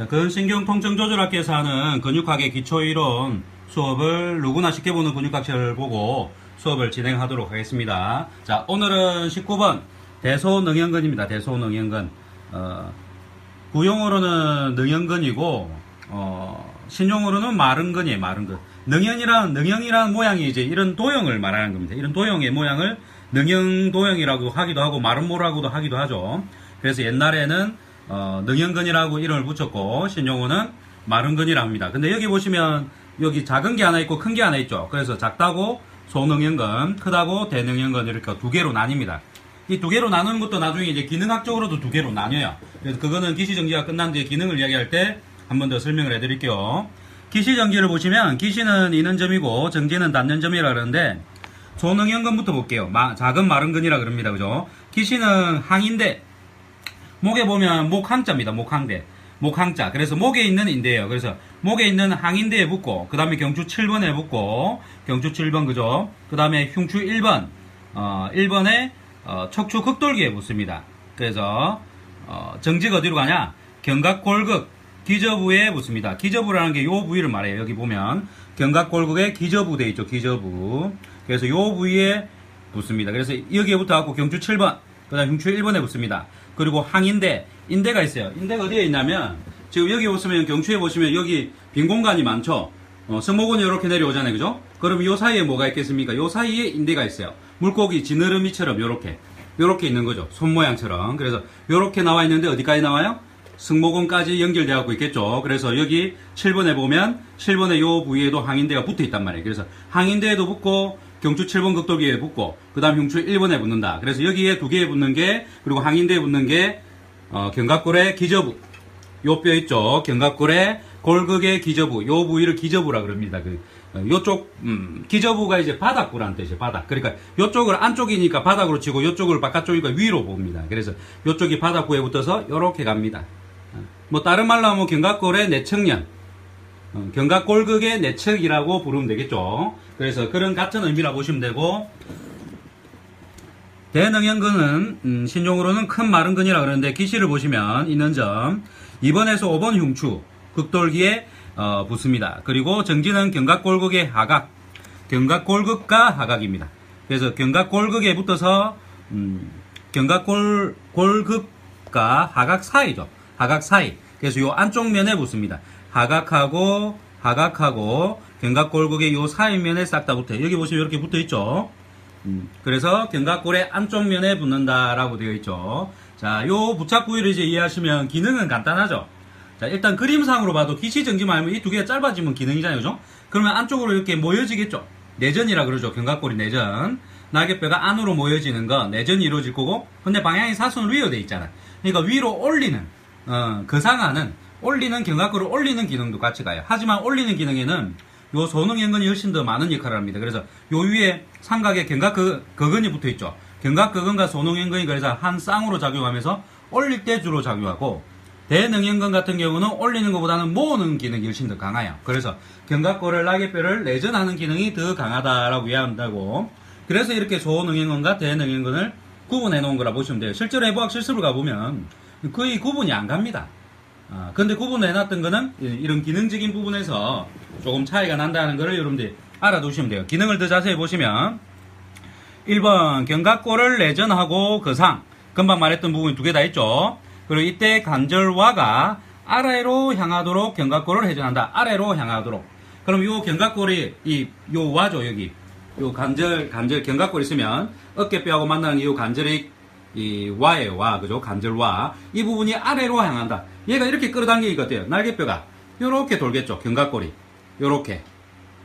근신경통증조절학교에서 하는 근육학의 기초이론 수업을 누구나 쉽게 보는 근육학을 보고 수업을 진행하도록 하겠습니다. 자, 오늘은 19번 대소능형근입니다. 대소능형근. 구용어로는 능형근이고, 신용어로는 마른근이에요. 마른근. 능형이란 모양이 이제 이런 도형을 말하는 겁니다. 이런 도형의 모양을 능형도형이라고 하기도 하고, 마른모라고도 하기도 하죠. 그래서 옛날에는 능형근이라고 이름을 붙였고, 신용어는 마른근이라고 합니다. 근데 여기 보시면 여기 작은 게 하나 있고 큰 게 하나 있죠. 그래서 작다고 소능형근, 크다고 대능형근 이렇게 두 개로 나뉩니다. 이 두 개로 나누는 것도 나중에 이제 기능학적으로도 두 개로 나뉘어요. 그래서 그거는 기시정지가 끝난 뒤에 기능을 이야기할 때 한 번 더 설명을 해드릴게요. 기시정지를 보시면 기시는 있는 점이고 정지는 닿는 점이라 그러는데 소능형근부터 볼게요. 작은 마른근이라 그럽니다. 그죠? 기시는 항인대. 목에 보면 목항자입니다. 목항대. 목항자. 그래서 목에 있는 인대예요. 그래서 목에 있는 항인대에 붙고, 그 다음에 경추 7번에 붙고, 경추 7번, 그죠? 그 다음에 흉추 1번, 1번에, 척추 극돌기에 붙습니다. 그래서, 정지가 어디로 가냐? 견갑골극, 기저부에 붙습니다. 기저부라는 게 요 부위를 말해요. 여기 보면, 견갑골극에 기저부 돼 있죠. 기저부. 그래서 요 부위에 붙습니다. 그래서 여기에 붙어갖고 경추 7번, 그 다음 흉추 1번에 붙습니다. 그리고 항인대, 인대가 있어요. 인대가 어디에 있냐면, 지금 여기 보시면, 경추에 보시면 여기 빈 공간이 많죠? 승모근이 이렇게 내려오잖아요. 그죠? 그럼 요 사이에 뭐가 있겠습니까? 요 사이에 인대가 있어요. 물고기 지느러미처럼 요렇게 있는 거죠. 손 모양처럼. 그래서 요렇게 나와 있는데 어디까지 나와요? 승모근까지 연결되어 있겠죠. 그래서 여기 7번에 보면 7번에 요 부위에도 항인대가 붙어 있단 말이에요. 그래서 항인대에도 붙고 경추 7번 극돌기에 붙고 그 다음 흉추 1번에 붙는다. 그래서 여기에 두 개에 붙는 게, 그리고 항인대에 붙는 게 견갑골의 기저부, 요 뼈 있죠. 견갑골의 골극의 기저부, 요 부위를 기저부라 그럽니다. 요쪽 기저부가 이제 바닥부라는 뜻이에요. 바닥. 그러니까 요쪽을 안쪽이니까 바닥으로 치고 요쪽을 바깥쪽이니까 위로 봅니다. 그래서 요쪽이 바닥부에 붙어서 요렇게 갑니다. 뭐 다른 말로 하면 견갑골의 내측면, 견갑골극의 내측이라고 부르면 되겠죠. 그래서 그런 같은 의미라고 보시면 되고, 대능형근은 신용어로는 큰 마른근이라 그러는데 기시를 보시면 있는 점 2번에서 5번 흉추 극돌기에 붙습니다. 그리고 정지는 견갑골극의 하각, 견갑골극과 하각입니다. 그래서 견갑골극에 붙어서 견갑골극과 하각 사이죠. 하각 사이. 그래서 요 안쪽 면에 붙습니다. 하각하고 견갑골극의 요 사이면에 싹 다 붙어요. 여기 보시면 이렇게 붙어 있죠. 그래서 견갑골의 안쪽 면에 붙는다라고 되어 있죠. 자, 요 부착 부위를 이제 이해하시면 기능은 간단하죠. 자, 일단 그림상으로 봐도 기시정지 말면 이 두 개가 짧아지면 기능이잖아요. 그죠? 그러면 안쪽으로 이렇게 모여지겠죠. 내전이라 그러죠. 견갑골이 내전. 날개뼈가 안으로 모여지는 건 내전이 이루어질 거고, 근데 방향이 사선으로 위로 돼 있잖아. 그러니까 위로 올리는, 거상하는, 올리는 견갑골을 올리는 기능도 같이 가요. 하지만 올리는 기능에는 요 소능형근이 훨씬 더 많은 역할을 합니다. 그래서 요 위에 삼각에 견갑거근이 붙어 있죠. 견갑거근과 소능형근이 그래서 한 쌍으로 작용하면서 올릴 때 주로 작용하고, 대능형근 같은 경우는 올리는 것보다는 모으는 기능이 훨씬 더 강해요. 그래서 견갑골을 날개뼈를 내전하는 기능이 더 강하다라고 이해한다고. 그래서 이렇게 소능형근과 대능형근을 구분해 놓은 거라 보시면 돼요. 실제로 해부학 실습을 가보면 거의 구분이 안 갑니다. 근데 구분해 놨던 거는 이런 기능적인 부분에서 조금 차이가 난다는 거를 여러분들이 알아두시면 돼요. 기능을 더 자세히 보시면 1번 견갑골을 내전하고 거상, 금방 말했던 부분이 두 개 다 있죠. 그리고 이때 관절와가 아래로 향하도록 견갑골을 회전한다. 아래로 향하도록. 그럼 요 견갑골이 요 와죠. 여기 요 관절 견갑골 있으면 어깨뼈하고 만나는 요 관절의 이 와예요. 와, 그죠? 관절와. 이 부분이 아래로 향한다. 얘가 이렇게 끌어당기니까 어때요? 날개뼈가 요렇게 돌겠죠. 견갑골이 요렇게.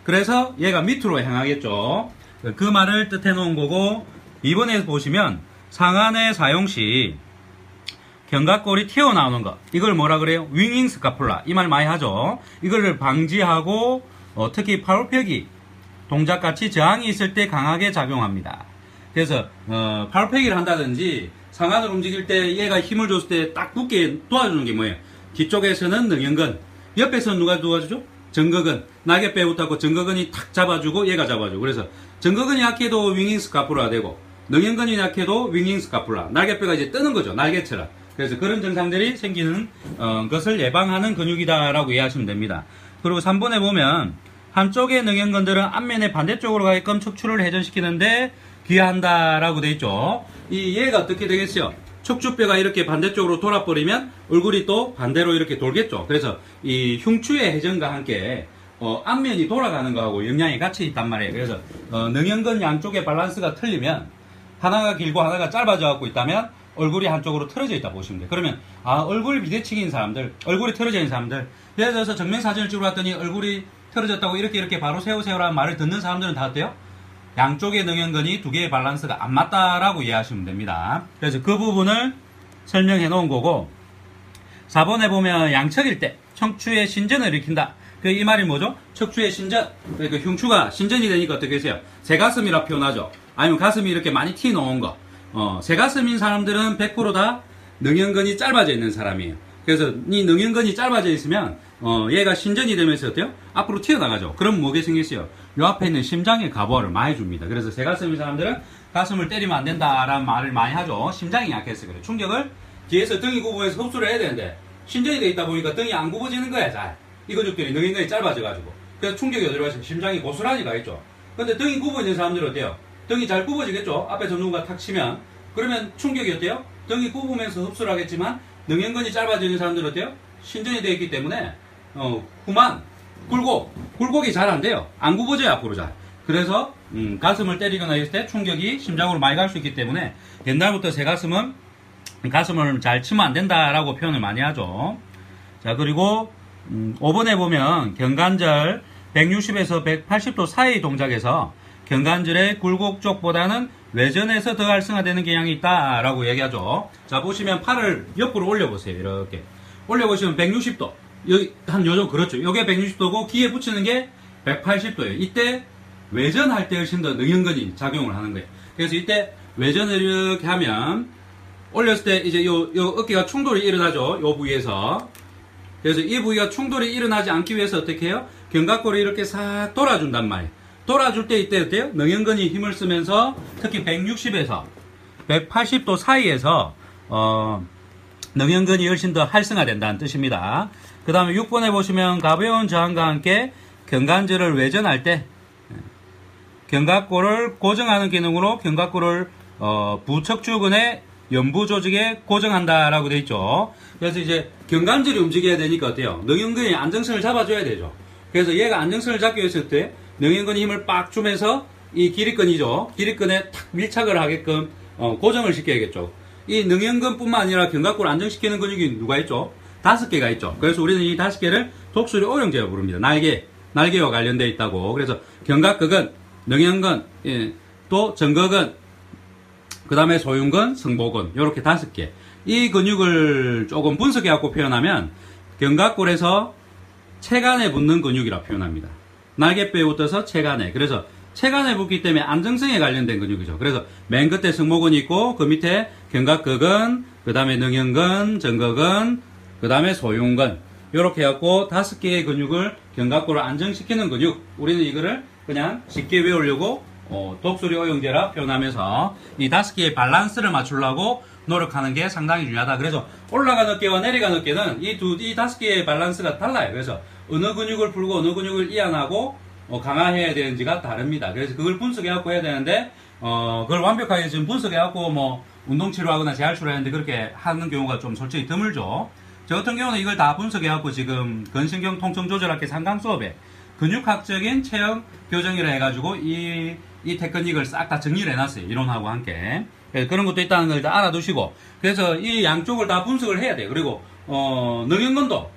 그래서 얘가 밑으로 향하겠죠. 그 말을 뜻해 놓은 거고, 이번에 보시면 상안의 사용 시 견갑골이 튀어나오는 것, 이걸 뭐라 그래요? 윙잉 스카폴라. 이 말 많이 하죠. 이거를 방지하고 특히 팔굽혀기 동작같이 저항이 있을 때 강하게 작용합니다. 그래서 팔굽혀기를 한다든지 상안을 움직일 때 얘가 힘을 줬을 때 딱 붙게 도와주는 게 뭐예요? 뒤쪽에서는 능형근, 옆에서는 누가 도와주죠? 정거근. 날개뼈에 붙었고 정거근이 탁 잡아주고 얘가 잡아주고. 그래서 정거근이 약해도 윙잉 스카폴라가 되고, 능형근이 약해도 윙잉 스카폴라. 날개뼈가 이제 뜨는 거죠. 날개처럼. 그래서 그런 증상들이 생기는 것을 예방하는 근육이다라고 이해하시면 됩니다. 그리고 3번에 보면 한쪽의 능형근들은 앞면의 반대쪽으로 가게끔 척추를 회전시키는데 기여한다라고 되어 있죠. 이 얘가 어떻게 되겠어요? 척추뼈가 이렇게 반대쪽으로 돌아버리면 얼굴이 또 반대로 이렇게 돌겠죠. 그래서 이 흉추의 회전과 함께 앞면이 돌아가는 거하고 영향이 같이 있단 말이에요. 그래서 능형근 양쪽의 밸런스가 틀리면 하나가 길고 하나가 짧아져 갖고 있다면 얼굴이 한쪽으로 틀어져 있다 보시면 돼요. 그러면 얼굴 비대칭인 사람들, 얼굴이 틀어져 있는 사람들, 예를 들어서 정면사진을 찍으러 왔더니 얼굴이 틀어졌다고 이렇게 바로 세우세요라는 말을 듣는 사람들은 다 어때요? 양쪽의 능형근이 두 개의 밸런스가 안 맞다라고 이해하시면 됩니다. 그래서 그 부분을 설명해 놓은 거고, 4번에 보면 양척일 때 척추의 신전을 일으킨다. 이 말이 뭐죠? 척추의 신전. 그러니까 흉추가 신전이 되니까 어떻게 되세요? 새가슴이라 표현하죠. 아니면 가슴이 이렇게 많이 튀어 나온 거. 새가슴인 사람들은 100% 다 능형근이 짧아져 있는 사람이에요. 그래서 이 능형근이 짧아져 있으면 얘가 신전이 되면서 어때요? 앞으로 튀어나가죠. 그럼 뭐게 생겼어요? 요 앞에 있는 심장의 가부를 많이 줍니다. 그래서 새가슴인 사람들은 가슴을 때리면 안 된다라는 말을 많이 하죠. 심장이 약해서 그래요. 충격을 뒤에서 등이 굽으면서 흡수를 해야 되는데 신전이 돼 있다 보니까 등이 안 굽어지는 거야. 잘. 이 근육들이 능형근이 짧아져가지고. 그래서 충격이 어디로 가서 심장이 고스란히 가겠죠. 근데 등이 굽어 있는 사람들은 어때요? 등이 잘 굽어지겠죠. 앞에 전문가 탁 치면. 그러면 충격이 어때요? 등이 굽으면서 흡수를 하겠지만 능형근이 짧아지는 사람들은 어때요? 신전이 되어 있기 때문에 후만 굴곡이 잘 안 돼요. 안 굽어져요. 앞으로 잘. 그래서 가슴을 때리거나 했을 때 충격이 심장으로 많이 갈 수 있기 때문에 옛날부터 새가슴은 가슴을 잘 치면 안 된다라고 표현을 많이 하죠. 자, 그리고 5번에 보면 경관절 160에서 180도 사이 동작에서 경관절의 굴곡 쪽보다는 외전에서 더 활성화되는 경향이 있다라고 얘기하죠. 자, 보시면 팔을 옆으로 올려보세요. 이렇게 올려보시면 160도, 여기 한 요정 그렇죠. 요게 160도고 귀에 붙이는 게 180도예요. 이때 외전할 때 훨씬 더 능형근이 작용을 하는 거예요. 그래서 이때 외전을 이렇게 하면 올렸을 때 이제 요 어깨가 충돌이 일어나죠. 요 부위에서. 그래서 이 부위가 충돌이 일어나지 않기 위해서 어떻게 해요? 견갑골을 이렇게 싹 돌아준단 말이에요. 돌아줄 때 이때 어때요? 능형근이 힘을 쓰면서 특히 160에서 180도 사이에서 능형근이 훨씬 더 활성화된다는 뜻입니다. 그 다음에 6번에 보시면 가벼운 저항과 함께 견관절을 외전할 때 견갑골을 고정하는 기능으로 견갑골을 부척추근의 연부 조직에 고정한다라고 되어 있죠. 그래서 이제 견관절이 움직여야 되니까 어때요? 능형근이 안정성을 잡아줘야 되죠. 그래서 얘가 안정성을 잡기 위해서 어때? 능형근이 힘을 빡 주면서 이 기립근이죠. 기립근에 탁 밀착을 하게끔 고정을 시켜야겠죠. 이 능형근뿐만 아니라 견갑골을 안정시키는 근육이 누가 있죠? 5개가 있죠. 그래서 우리는 이 5개를 독수리 오형제라고 부릅니다. 날개와 관련되어 있다고. 그래서 견갑근은, 능형근, 또 정거근, 그 다음에 소흉근, 성보근, 요렇게 5개. 이 근육을 조금 분석해갖고 표현하면 견갑골에서 체간에 붙는 근육이라 표현합니다. 날개뼈에 붙어서 체간에. 그래서 체간에 붙기 때문에 안정성에 관련된 근육이죠. 그래서 맨 끝에 성모근이 있고 그 밑에 견갑근근, 그 다음에 능형근, 정거근, 그 다음에 소흉근. 요렇게 해갖고 5개의 근육을 견갑골을 안정시키는 근육. 우리는 이거를 그냥 쉽게 외우려고 독수리 오형제라 표현하면서 이 5개의 밸런스를 맞추려고 노력하는 게 상당히 중요하다. 그래서 올라가는 어깨와 내려가는 어깨는 이 5개의 밸런스가 달라요. 그래서 어느 근육을 풀고 어느 근육을 이완하고 강화해야 되는지가 다릅니다. 그래서 그걸 분석해갖고 해야 되는데 그걸 완벽하게 지금 분석해갖고 뭐 운동치료하거나 재활치료 하는데 그렇게 하는 경우가 좀 솔직히 드물죠. 저 같은 경우는 이걸 다 분석해갖고 지금 근신경 통증 조절학회 3강 수업에 근육학적인 체형 교정이라 해가지고 이 테크닉을 싹 다 정리를 해놨어요. 이론하고 함께. 그래서 그런 것도 있다는 걸 다 알아두시고. 그래서 이 양쪽을 다 분석을 해야 돼요. 그리고, 능형근도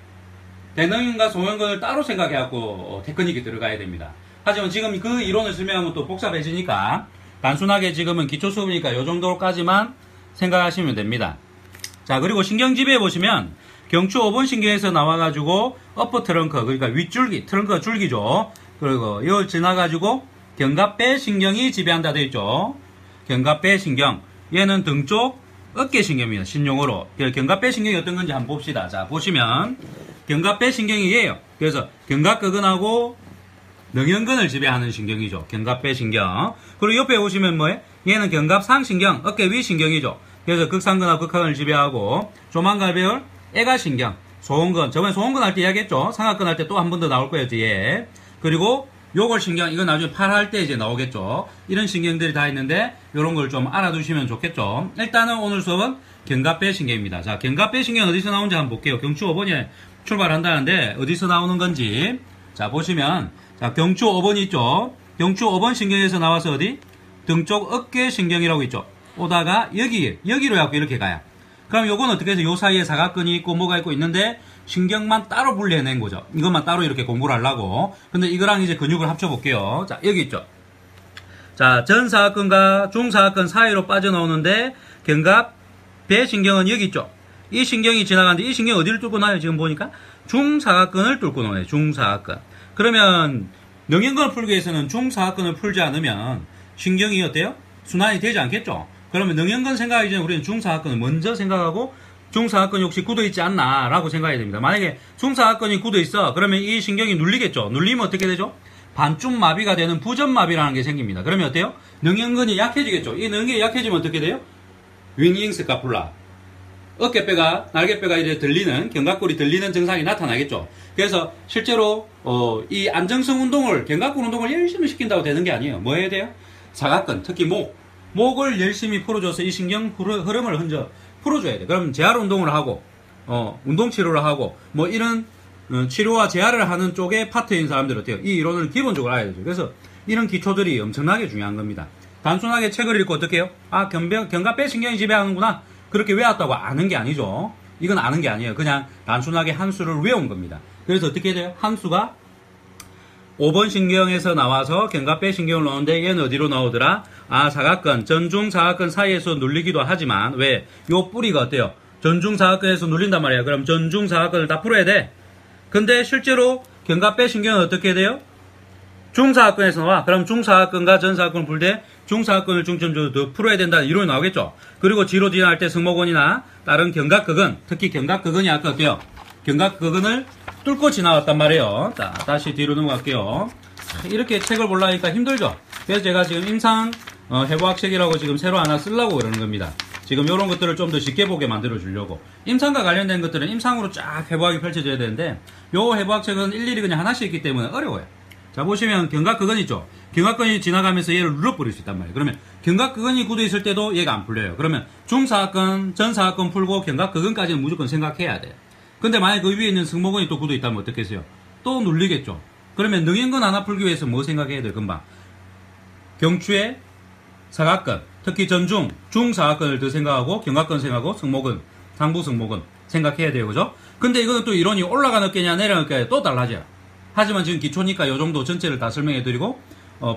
대능형과 소형근을 따로 생각해갖고 테크닉이 들어가야 됩니다. 하지만 지금 그 이론을 설명하면 또 복잡해지니까 단순하게 지금은 기초 수업이니까 요 정도까지만 생각하시면 됩니다. 자, 그리고 신경지배에 보시면 경추 5번 신경에서 나와가지고 어퍼 트렁크, 그러니까 윗줄기, 트렁크가 줄기죠. 그리고 이걸 지나가지고 견갑배 신경이 지배한다 되어 있죠. 견갑배 신경. 얘는 등 쪽 어깨 신경입니다. 신용어로. 견갑배 신경이 어떤 건지 한번 봅시다. 자, 보시면 견갑배 신경이 얘예요. 그래서 견갑근하고 능형근을 지배하는 신경이죠. 견갑배 신경. 그리고 옆에 보시면 뭐예요? 얘는 견갑상신경, 어깨 위 신경이죠. 그래서 극상근하고 극하근을 지배하고, 조만간 배울 애가신경, 소원근. 저번에 소원근 할 때 이야기했죠? 상하근 할 때 또 한 번 더 나올 거예요, 뒤에. 그리고 요골신경, 이건 나중에 팔할 때 이제 나오겠죠. 이런 신경들이 다 있는데, 요런 걸 좀 알아두시면 좋겠죠. 일단은 오늘 수업은 견갑배 신경입니다. 자, 견갑배 신경 어디서 나오는지 한번 볼게요. 경추 5번에 출발한다는데, 어디서 나오는 건지. 자, 보시면, 자, 경추 5번이 있죠. 경추 5번 신경에서 나와서 어디? 등 쪽 어깨 신경이라고 있죠. 오다가 여기로 해갖고 이렇게 가요. 그럼 요건 어떻게 해서 요 사이에 사각근이 있고 뭐가 있고 있는데 신경만 따로 분리해낸 거죠. 이것만 따로 이렇게 공부를 하려고. 근데 이거랑 이제 근육을 합쳐볼게요. 자, 여기 있죠. 자, 전사각근과 중사각근 사이로 빠져나오는데 견갑 배신경은 여기 있죠. 이 신경이 지나가는데 이 신경이 어디를 뚫고 나요? 지금 보니까 중사각근을 뚫고 나와요. 중사각근. 그러면 능형근을 풀기 위해서는 중사각근을 풀지 않으면 신경이 어때요? 순환이 되지 않겠죠? 그러면 능형근 생각하기 전에 우리는 중사각근을 먼저 생각하고 중사각근이 혹시 굳어있지 않나 라고 생각해야 됩니다. 만약에 중사각근이 굳어있어 그러면 이 신경이 눌리겠죠? 눌리면 어떻게 되죠? 반중 마비가 되는 부전마비라는 게 생깁니다. 그러면 어때요? 능형근이 약해지겠죠? 이 능형근이 약해지면 어떻게 돼요? 윙잉 스카풀라, 어깨뼈가, 날개뼈가 이제 들리는, 견갑골이 들리는 증상이 나타나겠죠. 그래서 실제로 이 안정성 운동을, 견갑골 운동을 열심히 시킨다고 되는 게 아니에요. 뭐 해야 돼요? 사각근, 특히 목을 열심히 풀어줘서 이 신경 흐름을 먼저 풀어줘야 돼. 그럼 재활 운동을 하고, 운동 치료를 하고, 뭐 이런 치료와 재활을 하는 쪽에 파트인 사람들 어때요? 이 이론을 기본적으로 알아야 되죠. 그래서 이런 기초들이 엄청나게 중요한 겁니다. 단순하게 책을 읽고 어떻게 해요? 아, 견갑배 신경이 지배하는구나. 그렇게 외웠다고 아는 게 아니죠. 이건 아는 게 아니에요. 그냥 단순하게 한 수를 외운 겁니다. 그래서 어떻게 돼요? 한 수가 5번 신경에서 나와서 견갑배 신경을 넣는데 얘는 어디로 나오더라? 아, 사각근, 전중사각근 사이에서 눌리기도 하지만 왜? 요 뿌리가 어때요? 전중사각근에서 눌린단 말이야. 그럼 전중사각근을 다 풀어야 돼. 근데 실제로 견갑배 신경은 어떻게 돼요? 중사각근에서 나와. 그럼 중사각근과 전사각근을 풀 때 중사각근을 중점적으로 더 풀어야 된다는 이론이 나오겠죠. 그리고 뒤로 지나갈 때 승모근이나 다른 견갑근은, 특히 견갑근이 아까 어때요? 견갑근을 뚫고 지나갔단 말이에요. 자, 다시 뒤로 넘어갈게요. 이렇게 책을 보려니까 힘들죠. 그래서 제가 지금 임상 해부학책이라고 지금 새로 하나 쓰려고 그러는 겁니다. 지금 이런 것들을 좀 더 쉽게 보게 만들어 주려고. 임상과 관련된 것들은 임상으로 쫙 해부학이 펼쳐져야 되는데 요 해부학책은 일일이 그냥 하나씩 있기 때문에 어려워요. 자, 보시면 견갑근이 있죠. 견갑근이 지나가면서 얘를 눌러버릴 수 있단 말이에요. 그러면 견갑근이 굳어 있을 때도 얘가 안 풀려요. 그러면 중사각근, 전사각근 풀고 견갑근까지는 무조건 생각해야 돼요. 근데 만약에 그 위에 있는 승모근이 또 굳어 있다면 어떻겠어요? 또 눌리겠죠. 그러면 능형근 하나 풀기 위해서 뭐 생각해야 돼요? 금방 경추의 사각근, 특히 전중, 중사각근을 더 생각하고 견갑근 생각하고 승모근, 상부 승모근 생각해야 돼요. 그죠? 근데 이거는 또 이론이 올라가는 어깨냐 내려가는 어깨냐 또 달라져요. 하지만 지금 기초니까 이 정도 전체를 다 설명해 드리고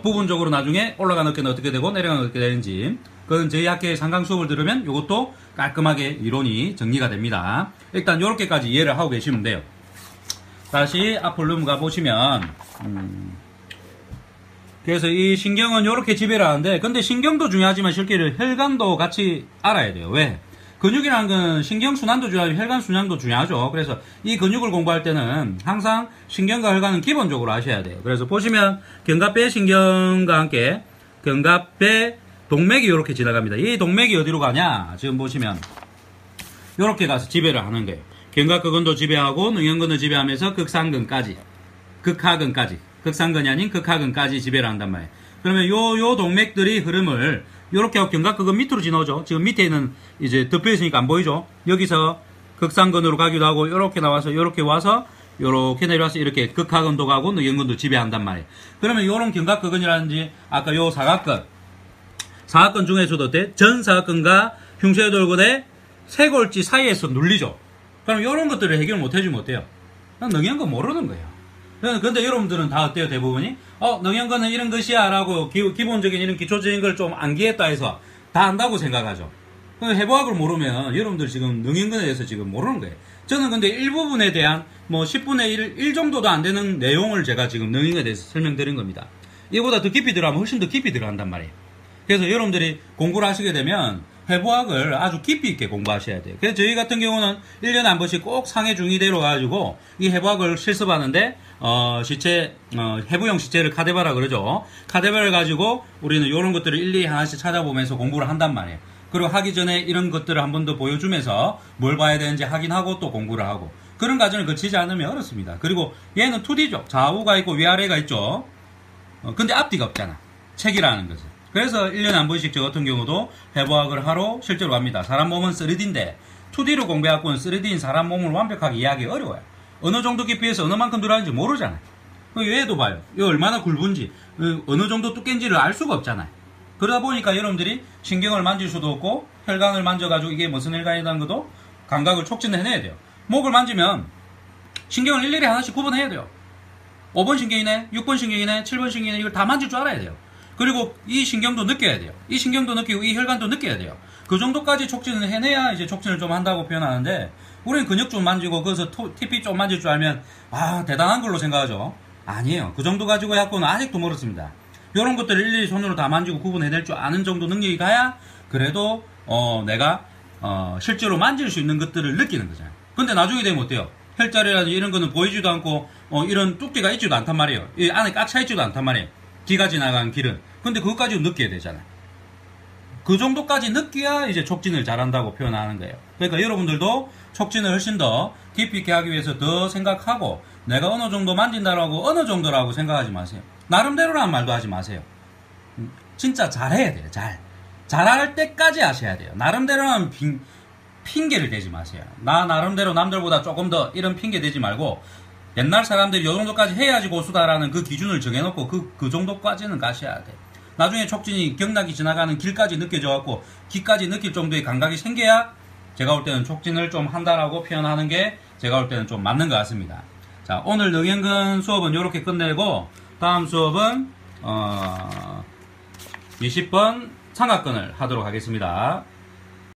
부분적으로 나중에 올라가는 어깨는 어떻게 되고 내려가는 어깨가 되는지 그건 저희 학교의 상강 수업을 들으면 이것도 깔끔하게 이론이 정리가 됩니다. 일단 이렇게까지 이해를 하고 계시면 돼요. 다시 앞으로 넘어가 보시면 그래서 이 신경은 이렇게 지배를 하는데 근데 신경도 중요하지만 실제로 혈관도 같이 알아야 돼요. 왜? 근육이라는 건 신경순환도 중요하고 혈관순환도 중요하죠. 그래서 이 근육을 공부할 때는 항상 신경과 혈관은 기본적으로 아셔야 돼요. 그래서 보시면 견갑배 신경과 함께 견갑배 동맥이 이렇게 지나갑니다. 이 동맥이 어디로 가냐? 지금 보시면 이렇게 가서 지배를 하는 거예요. 견갑근도 지배하고 능형근도 지배하면서 극상근까지, 극하근까지, 극상근이 아닌 극하근까지 지배를 한단 말이에요. 그러면 요 동맥들이 흐름을 요렇게 하고 견갑근은 밑으로 지나오죠. 지금 밑에 있는 이제 덮여 있으니까 안 보이죠. 여기서 극상근으로 가기도 하고 요렇게 나와서 요렇게 와서 요렇게 내려와서 이렇게 극하근도 가고 능형근도 지배한단 말이에요. 그러면 요런 견갑근이라든지 아까 요 사각근 중에서도 어때? 전사각근과 흉쇄돌근의 쇄골지 사이에서 눌리죠. 그럼 요런 것들을 해결 못 해주면 어때요? 능형근 모르는 거예요. 근데 여러분들은 다 어때요? 대부분이 능형근은 이런 것이야 라고 기본적인 이런 기초적인 걸 좀 암기했다 해서 다 안다고 생각하죠. 근데 해부학을 모르면 여러분들 지금 능형근에 대해서 지금 모르는 거예요. 저는 근데 일부분에 대한 뭐 10분의 1 정도도 안 되는 내용을 제가 지금 능형에 대해서 설명드린 겁니다. 이보다 더 깊이 들어가면 훨씬 더 깊이 들어간단 말이에요. 그래서 여러분들이 공부를 하시게 되면 해부학을 아주 깊이 있게 공부하셔야 돼요. 그래서 저희 같은 경우는 1년에 한 번씩 꼭 상해 중위대로 가가지고 이 해부학을 실습하는데 해부용 시체를 카데바라 그러죠. 카데바를 가지고 우리는 이런 것들을 일일이 하나씩 찾아보면서 공부를 한단 말이에요. 그리고 하기 전에 이런 것들을 한 번 더 보여주면서 뭘 봐야 되는지 확인하고 또 공부를 하고 그런 과정을 거치지 않으면 어렵습니다. 그리고 얘는 2D죠. 좌우가 있고 위아래가 있죠. 근데 앞뒤가 없잖아. 책이라는 거죠. 그래서 1년에 한 번씩 저 같은 경우도 해부학을 하러 실제로 갑니다. 사람 몸은 3D인데 2D로 공부해갖고는 3D인 사람 몸을 완벽하게 이해하기 어려워요. 어느 정도 깊이에서 어느 만큼 들어가는지 모르잖아요. 얘도 봐요. 이 얼마나 굵은지 어느 정도 두께인지를 알 수가 없잖아요. 그러다 보니까 여러분들이 신경을 만질 수도 없고 혈관을 만져가지고 이게 무슨 혈관이라는 것도 감각을 촉진을 해내야 돼요. 목을 만지면 신경을 일일이 하나씩 구분해야 돼요. 5번 신경이네, 6번 신경이네, 7번 신경이네 이걸 다 만질 줄 알아야 돼요. 그리고 이 신경도 느껴야 돼요. 이 신경도 느끼고 이 혈관도 느껴야 돼요. 그 정도까지 촉진을 해내야 이제 촉진을 좀 한다고 표현하는데 우리는 근육 좀 만지고 거기서 TP 좀 만질 줄 알면 대단한 걸로 생각하죠. 아니에요. 그 정도 가지고 해갖고는 아직도 멀었습니다. 이런 것들을 일일이 손으로 다 만지고 구분해낼 줄 아는 정도 능력이 가야 그래도 내가 실제로 만질 수 있는 것들을 느끼는 거잖아요. 근데 나중에 되면 어때요? 혈자리라든지 이런 거는 보이지도 않고 이런 뚝대가 있지도 않단 말이에요. 이 안에 꽉 차있지도 않단 말이에요. 기가 지나간 길은. 근데 그것까지 느껴야 되잖아요. 그 정도까지 느껴야 이제 촉진을 잘한다고 표현하는 거예요. 그러니까 여러분들도 촉진을 훨씬 더 깊이 있게 하기 위해서 더 생각하고 내가 어느 정도 만진다라고 어느 정도라고 생각하지 마세요. 나름대로라는 말도 하지 마세요. 진짜 잘해야 돼요. 잘할 때까지 하셔야 돼요. 나름대로라는 핑계를 대지 마세요. 나 나름대로 남들보다 조금 더 이런 핑계 대지 말고 옛날 사람들이 이 정도까지 해야지 고수다라는 그 기준을 정해놓고 그 정도까지는 가셔야 돼요. 나중에 촉진이 경락이 지나가는 길까지 느껴져갖고 귀까지 느낄 정도의 감각이 생겨야 제가 볼 때는 촉진을 좀 한다라고 표현하는 게 제가 볼 때는 좀 맞는 것 같습니다. 자, 오늘 능연근 수업은 이렇게 끝내고 다음 수업은 20번 삼각근을 하도록 하겠습니다.